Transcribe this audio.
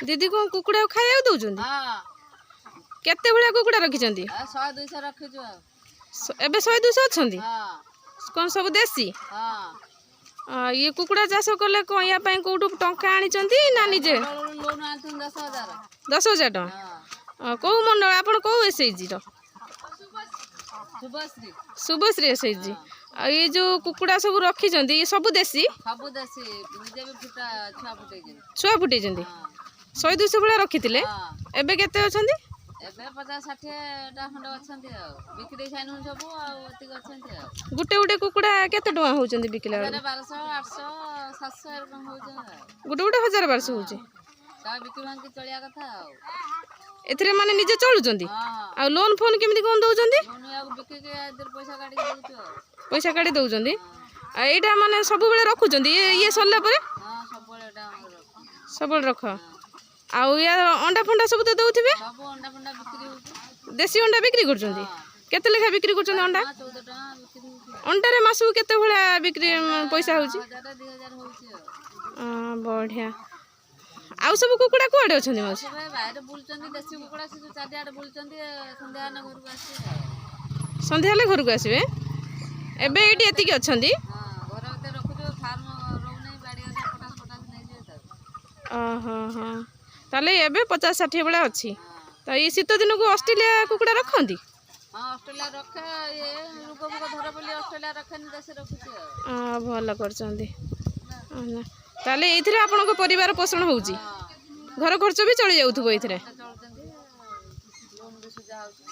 दीदी को कुकुड़ा खाया दौरान केते भलिया कुकुड़ा रखिछंती 100 200 रखिछु एबे 100 200 अछंती कोन सब देसी ये कुकुड़ा चाष कले को या पई कोठु टंका आनिचंती ना निजे लोन आथु 10000 10000 टका को मंडल आपण को एसएचजी रो शुभश्री एसएचजी ये जो कुकुड़ा सब रखिछंती ये सब देसी निजे भी छुआ फुटेछंती 100 200 भलिया रखिथिले एबे केते अछंती एबे 50 60 टा खंड अछंती बिक्री साइन सब अतिक अछंती गुटे गुटे कुकुड़ा केते टका होचंती बिकला 1200 800 700 एरकम होजे गुटे गुटे 1000 1200 होचे का बिक्री भांग की चलिया कथा एथरे माने निजे चलुचंती आ लोन फोन केमिति कोन दउचंती लोन या बिक्री के इधर पैसा काटी दउचो पैसा काटी दउचंती आ एटा माने सब बेले रखुचंती ये सरला परे हां सब बेले एटा सब बेले रख आ या अंडा फंडा सब तो दउथिबे सब अंडा फंडा बिक्री होची देसी अंडा बिक्री करचंती केते लेखा बिक्री करचंती अंडा 14 टका बिक्री होची अंडा रे मासु केते भलिया बिक्री पैसा होची 2000 होची बढ़िया आउ सब कुकुड़ा कुआडे अछंती मास सब बाहर बुलचंदी देसी कुकुड़ा से चारियाडे बुलचंदी संध्या न घर को आसी संध्या ले घर को आसीबे एबे एटी एतिकी अछंती हां घर भीतर रखुजो फार्म रहउ नै बाड़ी पटास नै जे हां ताले एबे 50 60 बेला अछि तो ये शीत दिन को ऑस्ट्रेलिया कुकुड़ा रखंती हां ऑस्ट्रेलिया रखे ये रुगो बुगो धर बोली ऑस्ट्रेलिया रखनी देश रखुची भल करचंती ताले एथिरे आपन को परिवार पोषण होउची घर खर्च भी चली जाउथबो एथिरे चलचंदी लोन भी सुजा होउची